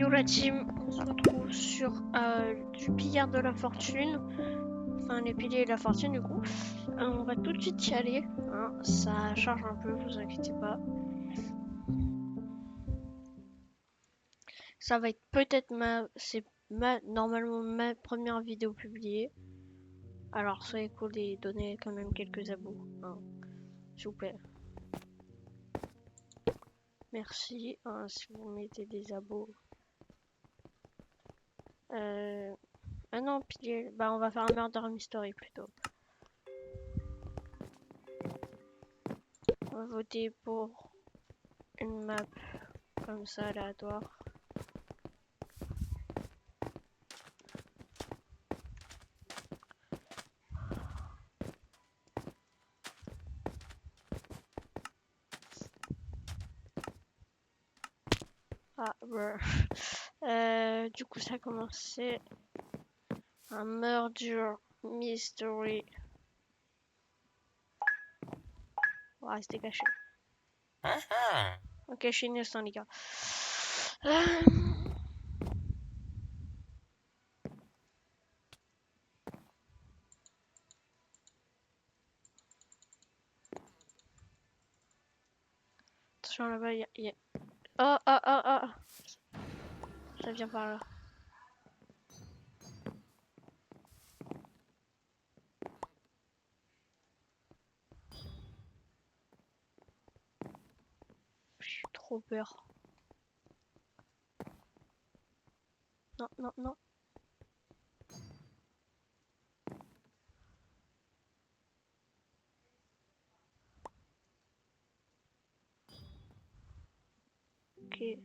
Yo la team, on se retrouve sur du pillard de la fortune. Enfin les piliers et la fortune du coup. On va tout de suite y aller. Hein. Ça charge un peu, vous inquiétez pas. Ça va être peut-être normalement ma première vidéo publiée. Alors soyez cool et donnez quand même quelques abos. Hein. S'il vous plaît. Merci si vous mettez des abos. Ah non, pilier. Bah on va faire un murder mystery plutôt. On va voter pour une map comme ça aléatoire. Ah, du coup ça a commencé un murder mystery. On va rester caché. Ok, je suis innocent les gars. Attention là-bas, y a... Oh, oh, oh, oh. Ça vient par là. J'ai trop peur. Non, non, non. Ok.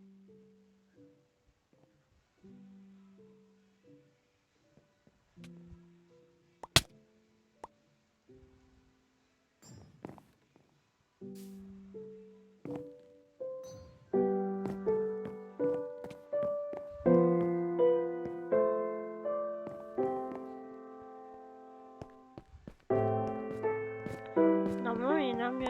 Normalement, il y a une arme...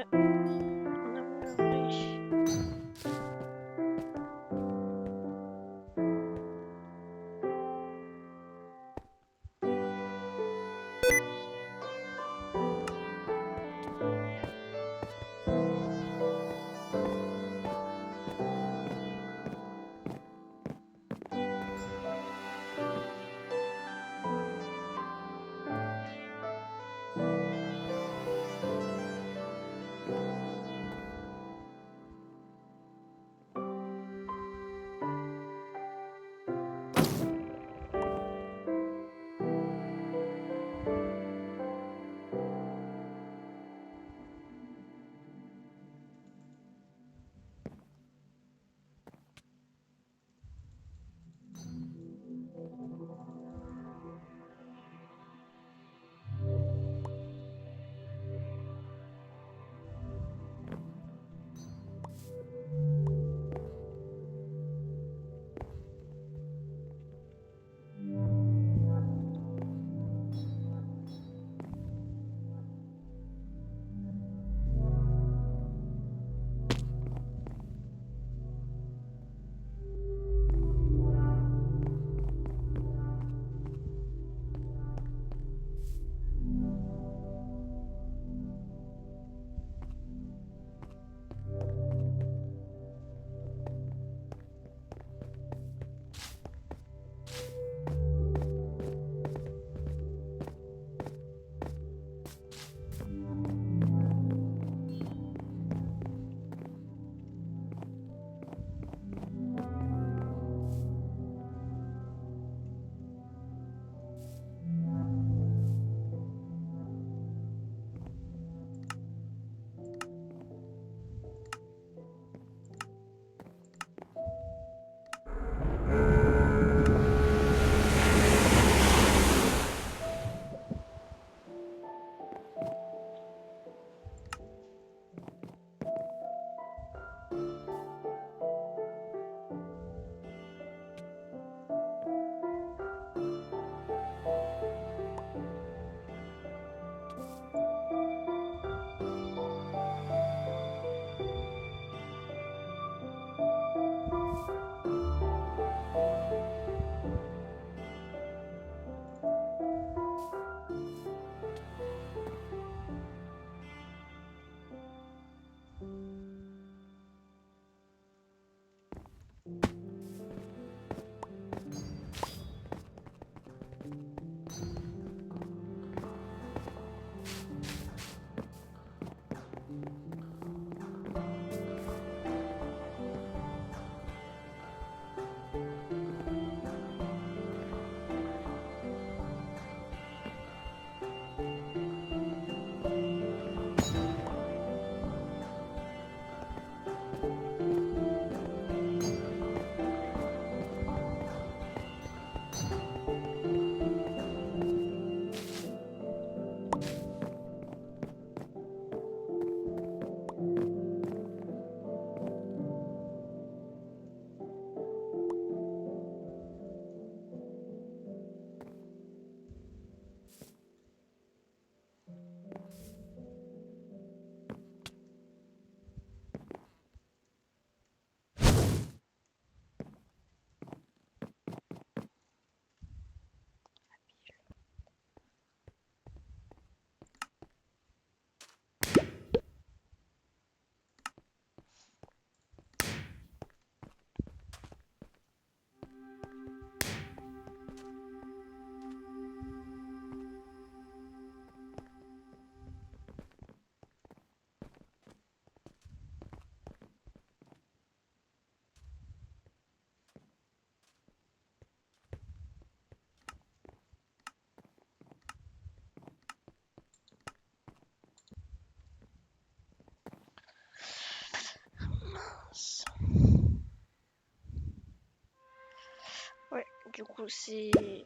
Du coup, c'était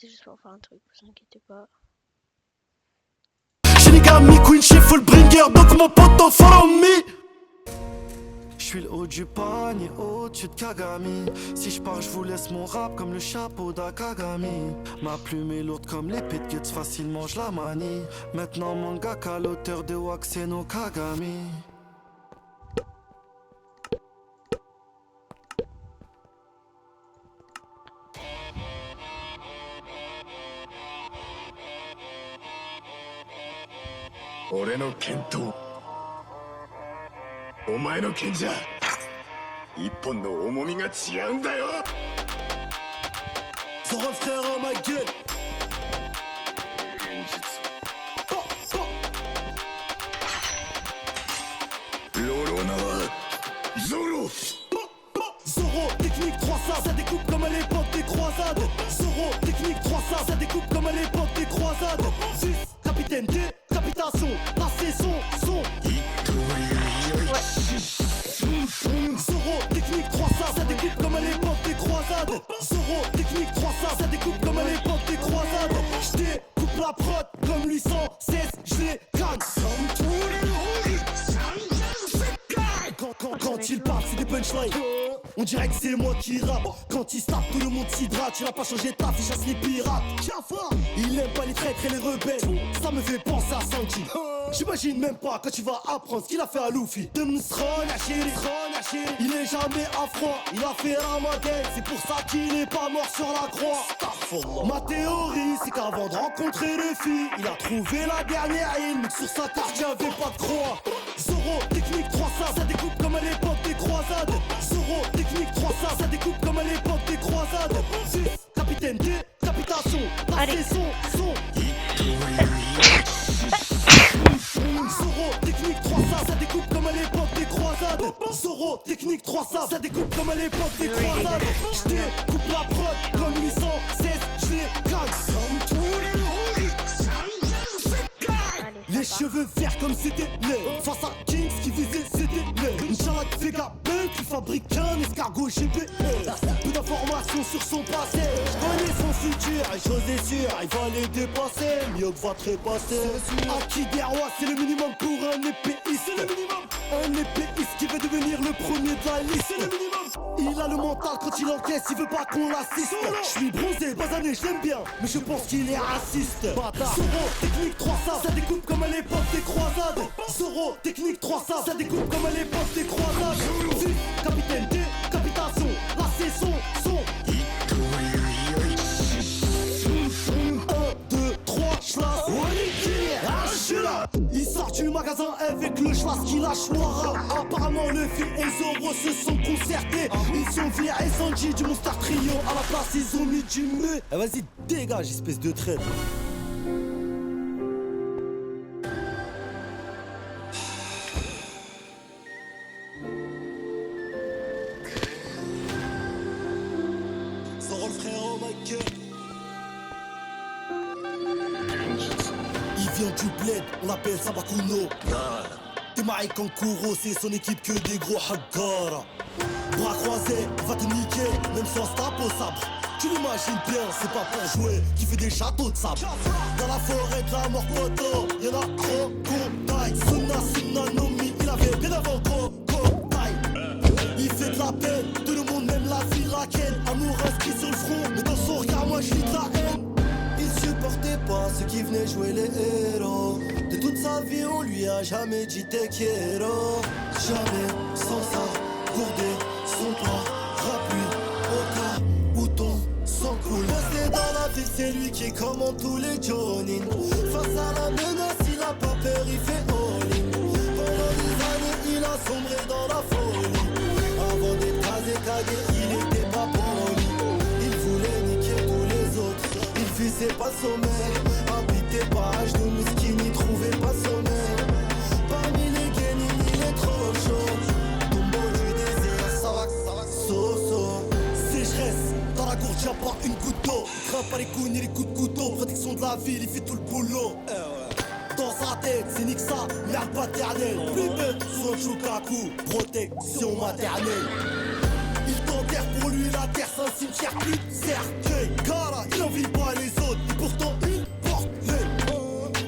juste pour faire un truc, vous inquiétez pas. Shinigami, Queen, Chief, Fullbringer, donc mon pote follow me. J'suis le haut du panier, au-dessus de Kagami. Si j'pars, j'vous laisse mon rap comme le chapeau d'Akagami. Ma plume est lourde comme l'épée de Guts, facilement j'la manie. Maintenant mangaka, l'auteur de Waxen no Kagami. Ore no ken to omae no ken ja ippon no omomi ga chigaun da yo. Zoro frère, oh my god. Loro na wa Zoro. Zoro, technique 300, ça découpe comme à l'époque des croisades. Zoro, technique 300, ça découpe comme à l'époque des croisades. 6, capitaine D, capitation, passé son. Zoro, technique 300, ça découpe comme à l'époque des croisades. Zoro, technique 300, ça découpe comme à l'époque des croisades. J'découpe la prod comme 816, j'les gagne. Quand il parle, c'est des punchlines. On dirait que c'est moi qui rappe. Quand il se tape, tout le monde s'hydrate. Il a pas changé ta fiche, chasse les pirates. Il aime pas les traîtres et les rebelles. Ça me fait penser à Sanji. J'imagine même pas quand tu vas apprendre ce qu'il a fait à Luffy. Il est jamais à froid. Il a fait Ramadan. C'est pour ça qu'il est pas mort sur la croix. Ma théorie, c'est qu'avant de rencontrer Luffy, il a trouvé la dernière île. Mais que sur sa carte, y'avait pas de croix. Zoro, technique 300, ça découpe comme à l'époque des croisades. Zoro, technique 300, ça découpe comme à l'époque des croisades. 6, capitaine D, capitation, passé son. Zoro, technique 300, ça découpe comme à l'époque des croisades. Zoro, technique 300, ça découpe comme à l'époque des croisades. J'découpe la prod comme 816, j'les gagne. Les cheveux verts comme c'était laid. Face à Kings qui visait c'était laid. Inch'Allah Vega Bunk qui fabrique un escargot GPS. Peu d'informations sur son passé. J'connais son futur et chose est sûre, il va les dépasser. Mieux que va trépasser. Acquis des rois, c'est le minimum pour un épéiste. C'est le minimum. Un épéiste qui veut devenir le premier de la liste. C'est le minimum. Il a le mental quand il encaisse, il veut pas qu'on l'assiste. J'suis bronzé, basané, je l'aime bien, mais je pense qu'il est raciste. Bâtard. Zoro, technique 300, ça découpe comme à l'époque des croisades. Zoro, technique 300, ça découpe comme à l'époque des croisades. 6, capitaine D, capitation, là c'est son. 1, 2, 3, schlass. Je suis là. Il sort du magasin avec le schlass qui lâche Wara. Apparemment Luffy et Zoro se sont concertés. Ils sont virés Sanji du Monster Trio. À la place ils ont mis du me. Eh vas-y dégage espèce de traître. Zoro le frérot Michael. Il vient du bled, on l'appelle Sabakuno. Temae Kankuro, c'est son équipe que des gros Haggara. Bras croisés, va te niquer, même sans strap au sabre. Tu l'imagines bien, c'est pas pour jouer, qui fait des châteaux de sable. Dans la forêt de la mort photo, y'en a Crocodile. Suna Nomi, il avait bien avant Crocodile. Il fait de la peine, tout le monde même la fille raquette. Amoureuse qui sur le front, mais dans son regard moi je lis de la haine. Il supportait pas ceux qui venaient jouer les héros. De toute sa vie on lui a jamais dit te quiero. Jamais sans ça, gourdé, son pas, rappuie, au cas où ton sang coule. Posté dans la vie c'est lui qui commande tous les Jonin. Face à la menace il a pas peur, il fait all-in. Pendant des années il a sombré dans la folie. Avant d'être rasé, cagué, il était pas poli. Il voulait niquer tous les autres. Il visait pas le sommet. Habité par de Miskin, il trouvait pas le sommet. Parmi les guenilles, il est trop chaud. Tombeau du désert, ça va, so. Sécheresse, dans la gourde, y'a pas une goutte d'eau. Il craint pas les coups ni les coups de couteau. Protection de la ville, il fait tout le boulot. Dans sa tête, c'est nique ça, merde paternelle. Plus bête, son Shukaku, protection maternelle. Il t'enterre Pour lui la terre c'est un cimetière plus de cercueil. Cara, il envie pas les autres et pourtant il porte les.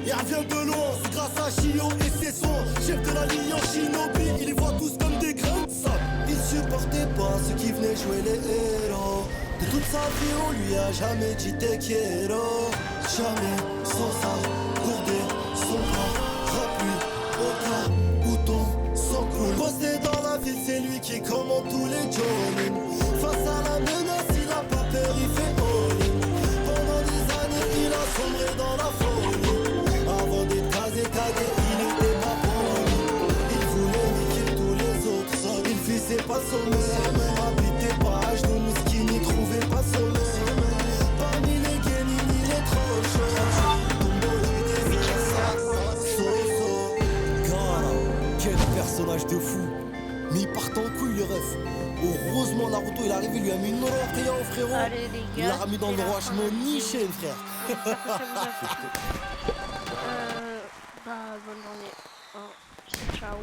Il revient de loin, c'est grâce à Chio et ses soins. Chef de la ligne en Shinobi, il les voit tous comme des grains de sable. Il supportait pas ceux qui venaient jouer les héros. De toute sa vie on lui a jamais dit te quiero. Jamais sans ça, gourdé, son bras, rap-lui, au cas où ton sang coule. Posté dans la ville, c'est lui qui commande tous les Johnny. Face à la menace, il a pas peur, il fait all-in. Pendant des années, il a sombré dans la folie. Avant d'être casé, tagué, il était pas poli. Il voulait niquer tous les autres sols. Il visait pas sommeil. Habitait pas à genoux, miskin, il trouvait pas sommeil. Parmi les guénis, il est trop chaud. Quel personnage de fou. Mais il part en couille le ref. Heureusement Naruto il est arrivé, il lui a mis une rien au frérot. Allez les Il gars, l'a remis dans le c'est la droit fin chemin de la niché vidéo. frère. J'espère que ça vous a plu. Bah bonne journée. Ciao.